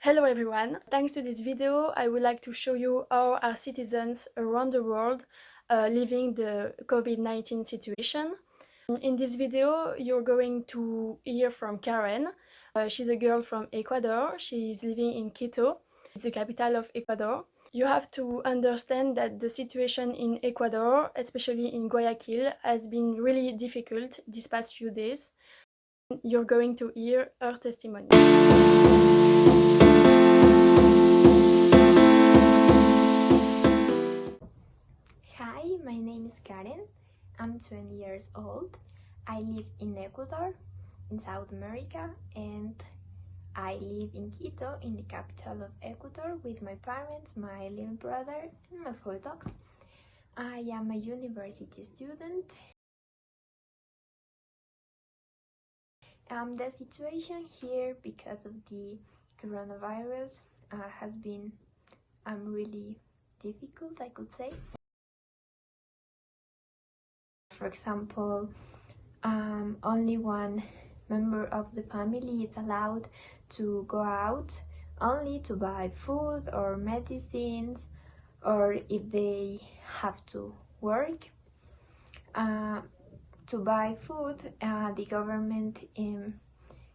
Hello everyone! Thanks to this video, I would like to show you how our citizens around the world living the COVID-19 situation. In this video, you're going to hear from Karen. She's a girl from Ecuador. She's living in Quito. It's the capital of Ecuador. You have to understand that the situation in Ecuador, especially in Guayaquil, has been really difficult these past few days. You're going to hear her testimony. Hi, my name is Karen. I'm 20 years old. I live in Ecuador, in South America, and I live in Quito, in the capital of Ecuador, with my parents, my little brother, and my 4 dogs. I am a university student. The situation here, because of the coronavirus, has been really difficult, I could say. For example, only one member of the family is allowed to go out only to buy food or medicines, or if they have to work. To buy food, the government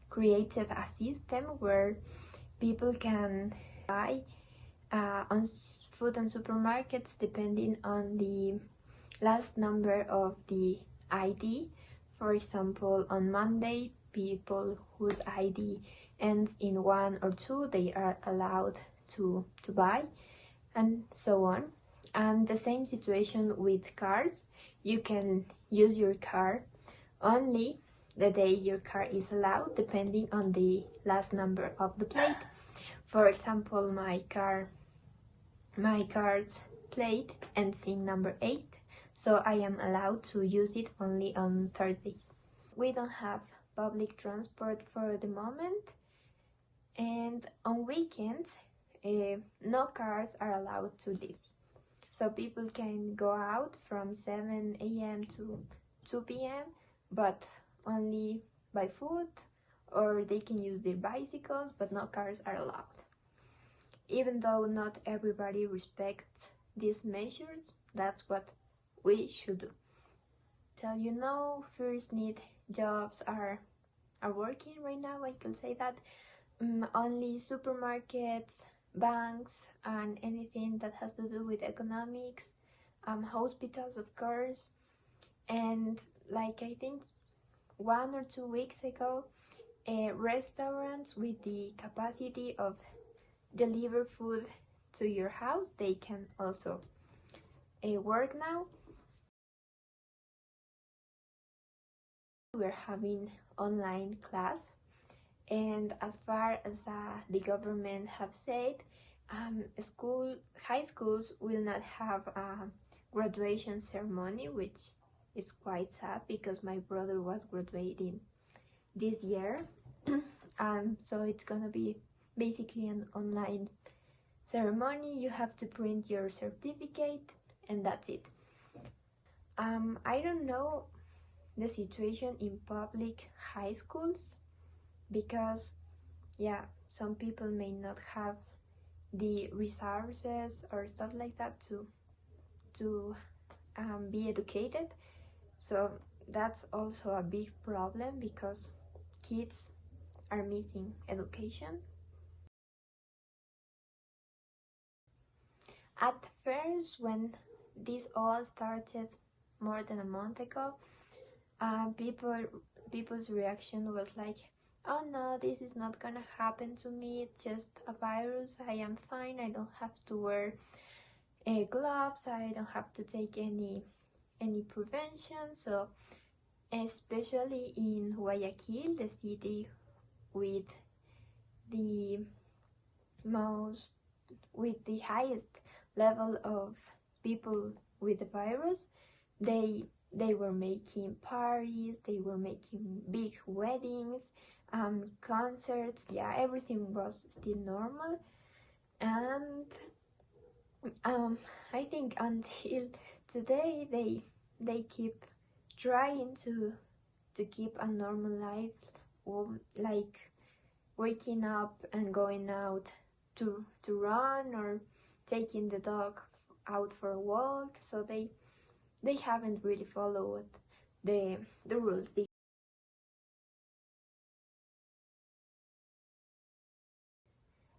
created a system where people can buy on food and supermarkets depending on the last number of the ID. For example, on Monday, people whose ID ends in 1 or 2, they are allowed to buy, and so on. And the same situation with cars. You can use your car only the day your car is allowed, depending on the last number of the plate. For example, my car's plate ends in number 8, so I am allowed to use it only on Thursdays. We don't have public transport for the moment, and on weekends no cars are allowed to leave. So people can go out from 7 a.m. to 2 p.m. but only buy food, or they can use their bicycles, but no cars are allowed. Even though not everybody respects these measures, that's what we should do. Till first need jobs are working right now, I can say that. Only supermarkets, banks, and anything that has to do with economics, hospitals, of course. And like I think 1 or 2 weeks ago, restaurants with the capacity of deliver food to your house, they can also work now. We're having online class, and as far as the government have said, high schools will not have a graduation ceremony, which is quite sad because my brother was graduating this year. So it's gonna be basically an online ceremony. You have to print your certificate, and that's it. I don't know the situation in public high schools, because some people may not have the resources or stuff like that to be educated. So that's also a big problem, because kids are missing education. At first, when this all started more than a month ago, people's reaction was like, oh no, this is not gonna happen to me, it's just a virus, I am fine, I don't have to wear gloves, I don't have to take any prevention. So especially in Guayaquil, the city with the highest level of people with the virus, they were making parties, they were making big weddings, concerts. Everything was still normal. And I think until today they keep trying to keep a normal life, or like waking up and going out to run or taking the dog out for a walk. So they haven't really followed the rules.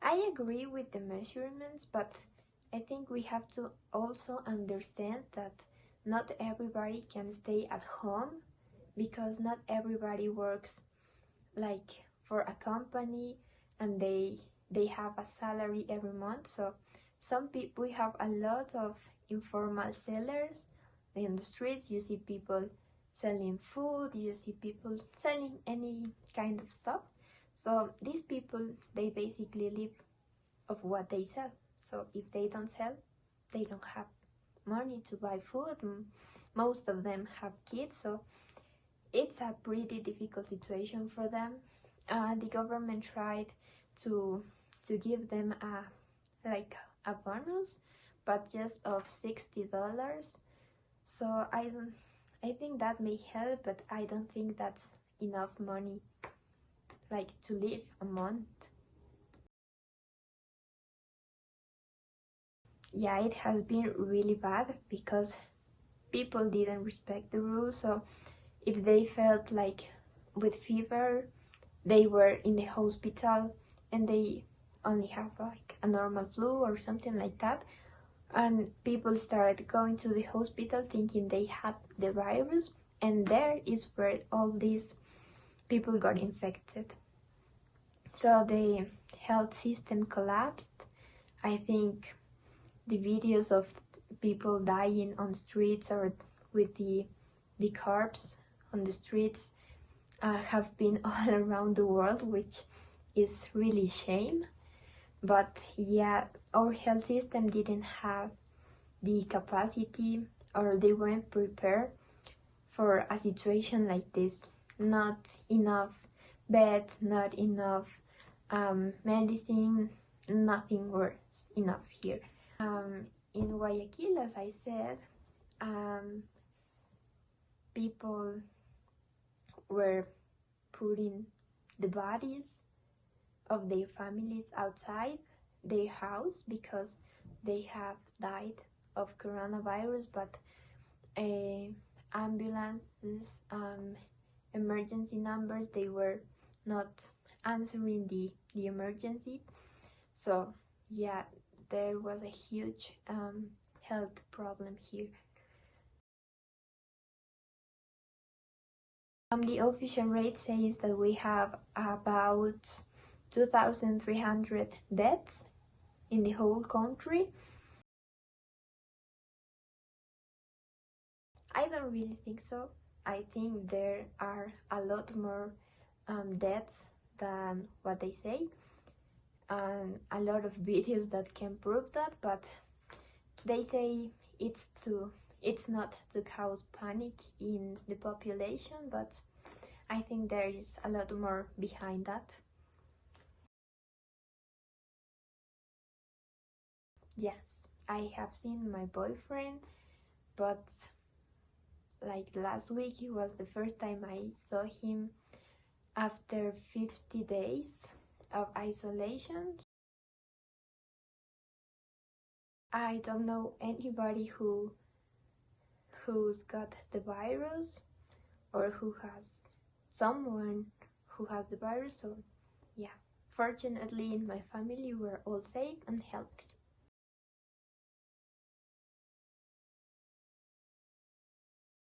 I agree with the measurements, but I think we have to also understand that not everybody can stay at home, because not everybody works like for a company and they have a salary every month. So some people, we have a lot of informal sellers in the streets. You see people selling food, you see people selling any kind of stuff. So these people, they basically live of what they sell. So if they don't sell, they don't have money to buy food. Most of them have kids, so it's a pretty difficult situation for them. The government tried to give them a bonus, but just of $60. So I think that may help, but I don't think that's enough money like to live a month. Yeah, it has been really bad because people didn't respect the rules. So if they felt like with fever, they were in the hospital and they only have like a normal flu or something like that, and people started going to the hospital thinking they had the virus, and there is where all these people got infected. So the health system collapsed. I think the videos of people dying on streets or with the corpse on the streets have been all around the world, which is really shame. But yeah, our health system didn't have the capacity, or they weren't prepared for a situation like this. Not enough beds, not enough medicine, nothing was enough here. In Guayaquil, as I said, people were putting the bodies of their families outside their house because they have died of coronavirus, but ambulances, emergency numbers, they were not answering the emergency. So yeah, there was a huge health problem here. The official rate says that we have about 2,300 deaths in the whole country. I don't really think so. I think there are a lot more deaths than what they say, and a lot of videos that can prove that, but they say it's not to cause panic in the population, but I think there is a lot more behind that. Yes, I have seen my boyfriend, but like last week, it was the first time I saw him after 50 days of isolation. I don't know anybody who's got the virus or who has someone who has the virus. So yeah, fortunately in my family we're all safe and healthy.